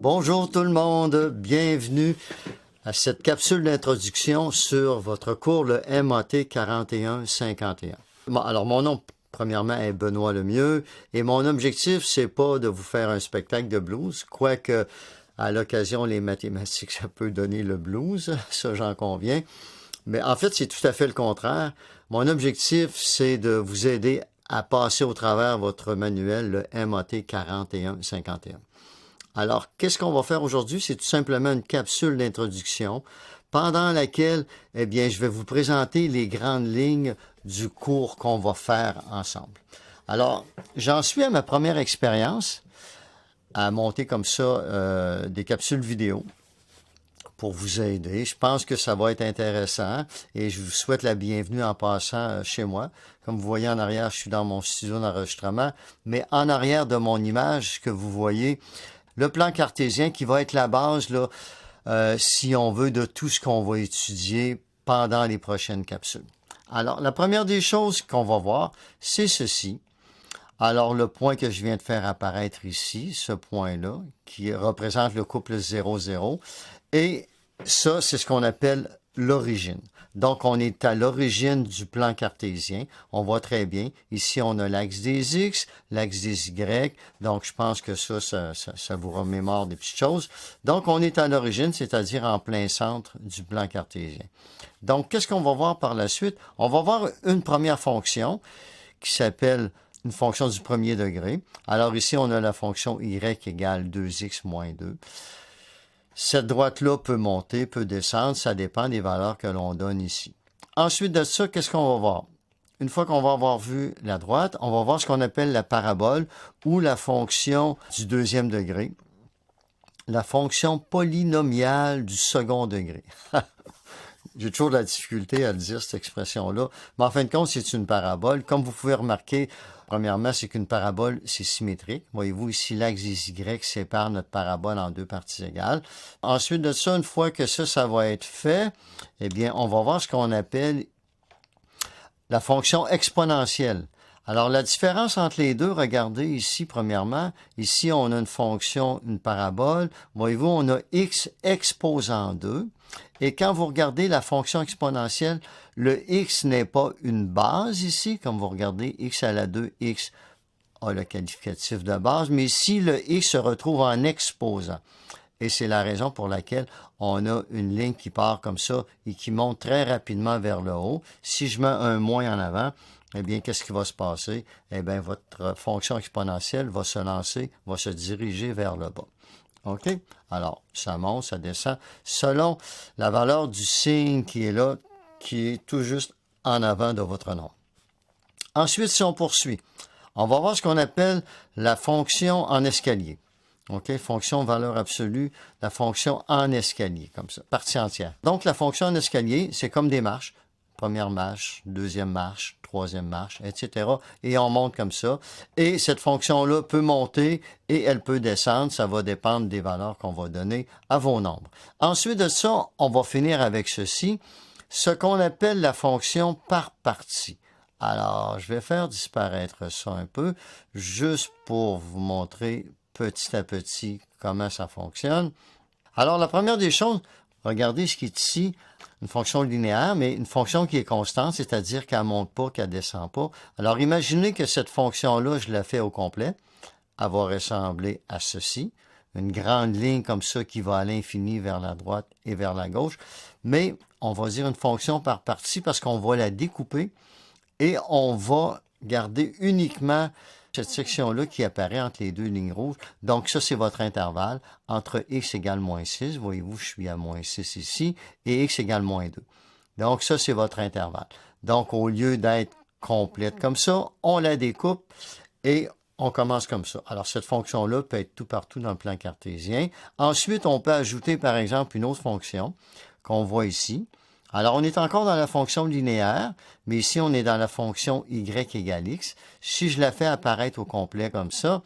Bonjour tout le monde, bienvenue à cette capsule d'introduction sur votre cours, le MAT 4151. Bon, alors mon nom, premièrement, est Benoît Lemieux et mon objectif, c'est pas de vous faire un spectacle de blues, quoique à l'occasion, les mathématiques, ça peut donner le blues, ça j'en conviens. Mais en fait, c'est tout à fait le contraire. Mon objectif, c'est de vous aider à passer au travers votre manuel, le MAT 4151. Alors, qu'est-ce qu'on va faire aujourd'hui? C'est tout simplement une capsule d'introduction pendant laquelle, eh bien, je vais vous présenter les grandes lignes du cours qu'on va faire ensemble. Alors, j'en suis à ma première expérience à monter comme ça des capsules vidéo pour vous aider. Je pense que ça va être intéressant et je vous souhaite la bienvenue en passant chez moi. Comme vous voyez en arrière, je suis dans mon studio d'enregistrement, mais en arrière de mon image, ce que vous voyez, le plan cartésien qui va être la base, là, si on veut, de tout ce qu'on va étudier pendant les prochaines capsules. Alors, la première des choses qu'on va voir, c'est ceci. Alors, le point que je viens de faire apparaître ici, ce point-là, qui représente le couple 0,0, et ça, c'est ce qu'on appelle l'origine. Donc, on est à l'origine du plan cartésien. On voit très bien. Ici, on a l'axe des X, l'axe des Y. Donc, je pense que ça vous remémore des petites choses. Donc, on est à l'origine, c'est-à-dire en plein centre du plan cartésien. Donc, qu'est-ce qu'on va voir par la suite? On va voir une première fonction qui s'appelle une fonction du premier degré. Alors, ici, on a la fonction Y égale 2x moins 2. Cette droite-là peut monter, peut descendre, ça dépend des valeurs que l'on donne ici. Ensuite de ça, qu'est-ce qu'on va voir? Une fois qu'on va avoir vu la droite, on va voir ce qu'on appelle la parabole ou la fonction du deuxième degré, la fonction polynomiale du second degré. J'ai toujours de la difficulté à le dire, cette expression-là. Mais en fin de compte, c'est une parabole. Comme vous pouvez remarquer, premièrement, c'est qu'une parabole, c'est symétrique. Voyez-vous, ici, l'axe des Y sépare notre parabole en deux parties égales. Ensuite de ça, une fois que ça va être fait, eh bien, on va voir ce qu'on appelle la fonction exponentielle. Alors, la différence entre les deux, regardez ici, premièrement, ici, on a une fonction, une parabole. Voyez-vous, on a x exposant 2. Et quand vous regardez la fonction exponentielle, le x n'est pas une base ici. Comme vous regardez, x à la 2, x a le qualificatif de base. Mais ici, le x se retrouve en exposant. Et c'est la raison pour laquelle on a une ligne qui part comme ça et qui monte très rapidement vers le haut. Si je mets un moins en avant, eh bien, qu'est-ce qui va se passer? Eh bien, votre fonction exponentielle va se lancer, va se diriger vers le bas. OK? Alors, ça monte, ça descend, selon la valeur du signe qui est là, qui est tout juste en avant de votre nom. Ensuite, si on poursuit, on va voir ce qu'on appelle la fonction en escalier. OK? Fonction valeur absolue, la fonction en escalier, comme ça, partie entière. Donc, la fonction en escalier, c'est comme des marches. Première marche, deuxième marche, troisième marche, etc. Et on monte comme ça. Et cette fonction-là peut monter et elle peut descendre. Ça va dépendre des valeurs qu'on va donner à vos nombres. Ensuite de ça, on va finir avec ceci, ce qu'on appelle la fonction par partie. Alors, je vais faire disparaître ça un peu, juste pour vous montrer petit à petit comment ça fonctionne. Alors, la première des choses, regardez ce qui est ici, une fonction linéaire, mais une fonction qui est constante, c'est-à-dire qu'elle ne monte pas, qu'elle ne descend pas. Alors, imaginez que cette fonction-là, je la fais au complet. Elle va ressembler à ceci, une grande ligne comme ça qui va à l'infini vers la droite et vers la gauche. Mais on va dire une fonction par partie parce qu'on va la découper et on va garder uniquement cette section-là qui apparaît entre les deux lignes rouges. Donc, ça, c'est votre intervalle entre x égale moins 6. Voyez-vous, je suis à moins 6 ici, et x égale moins 2. Donc, ça, c'est votre intervalle. Donc, au lieu d'être complète comme ça, on la découpe et on commence comme ça. Alors, cette fonction-là peut être tout partout dans le plan cartésien. Ensuite, on peut ajouter, par exemple, une autre fonction qu'on voit ici. Alors, on est encore dans la fonction linéaire, mais ici, on est dans la fonction y égale x. Si je la fais apparaître au complet comme ça,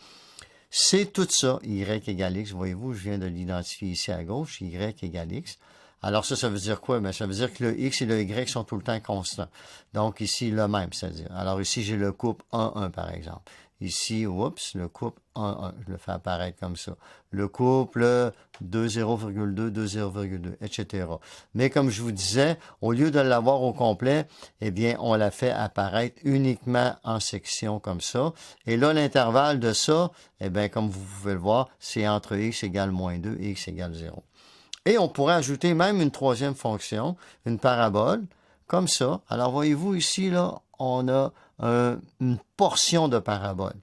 c'est tout ça, y égale x. Voyez-vous, je viens de l'identifier ici à gauche, y égale x. Alors ça veut dire quoi? Bien, ça veut dire que le x et le y sont tout le temps constants. Donc ici, le même, c'est-à-dire. Alors ici, j'ai le couple 1, 1, par exemple. Ici, oups, le couple 1, je le fais apparaître comme ça. Le couple 2, 0,2, 2, 0,2, etc. Mais comme je vous disais, au lieu de l'avoir au complet, eh bien, on la fait apparaître uniquement en section comme ça. Et là, l'intervalle de ça, eh bien, comme vous pouvez le voir, c'est entre x égale moins 2 et x égale 0. Et on pourrait ajouter même une troisième fonction, une parabole, comme ça. Alors, voyez-vous ici, là, on a une portion de parabole.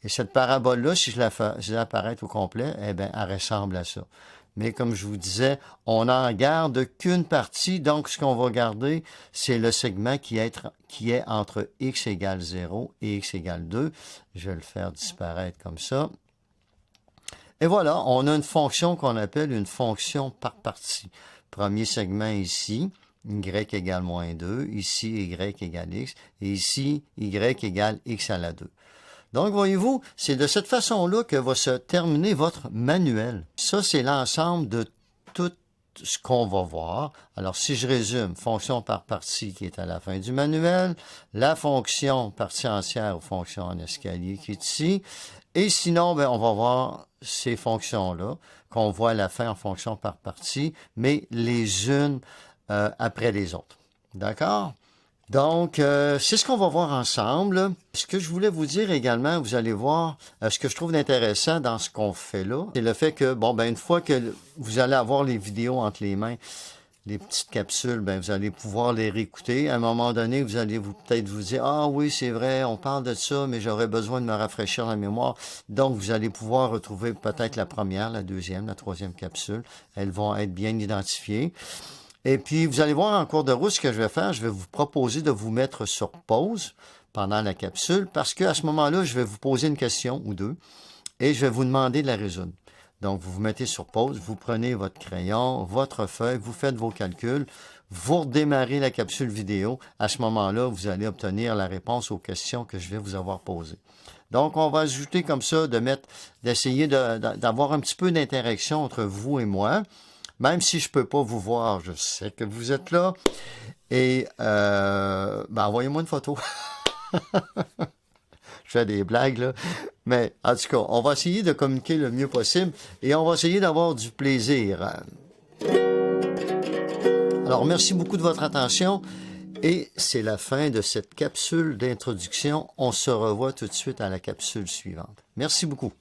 Et cette parabole-là, si je la fais apparaître au complet, eh bien, elle ressemble à ça. Mais comme je vous disais, on n'en garde qu'une partie. Donc, ce qu'on va garder, c'est le segment qui est entre x égale 0 et x égale 2. Je vais le faire disparaître comme ça. Et voilà, on a une fonction qu'on appelle une fonction par partie. Premier segment ici, y égale moins 2, ici y égale x, et ici y égale x à la 2. Donc, voyez-vous, c'est de cette façon-là que va se terminer votre manuel. Ça, c'est l'ensemble de tout ce qu'on va voir. Alors, si je résume, fonction par partie qui est à la fin du manuel, la fonction partie entière ou fonction en escalier qui est ici, et sinon, ben, on va voir ces fonctions-là qu'on voit à la fin en fonction par partie, mais les unes après les autres. D'accord? Donc, c'est ce qu'on va voir ensemble. Ce que je voulais vous dire également, vous allez voir, ce que je trouve intéressant dans ce qu'on fait là, c'est le fait que, bon, ben une fois que vous allez avoir les vidéos entre les mains, les petites capsules, ben vous allez pouvoir les réécouter. À un moment donné, vous allez peut-être vous dire, ah oui, c'est vrai, on parle de ça, mais j'aurais besoin de me rafraîchir la mémoire. Donc, vous allez pouvoir retrouver peut-être la première, la deuxième, la troisième capsule. Elles vont être bien identifiées. Et puis, vous allez voir en cours de route ce que je vais faire. Je vais vous proposer de vous mettre sur pause pendant la capsule parce qu'à ce moment-là, je vais vous poser une question ou deux et je vais vous demander de la résoudre. Donc, vous vous mettez sur pause, vous prenez votre crayon, votre feuille, vous faites vos calculs, vous redémarrez la capsule vidéo. À ce moment-là, vous allez obtenir la réponse aux questions que je vais vous avoir posées. Donc, on va ajouter comme ça, d'essayer d'avoir un petit peu d'interaction entre vous et moi. Même si je ne peux pas vous voir, je sais que vous êtes là. Et, envoyez-moi une photo. Je fais des blagues, là. Mais, en tout cas, on va essayer de communiquer le mieux possible et on va essayer d'avoir du plaisir. Alors, merci beaucoup de votre attention. Et c'est la fin de cette capsule d'introduction. On se revoit tout de suite à la capsule suivante. Merci beaucoup.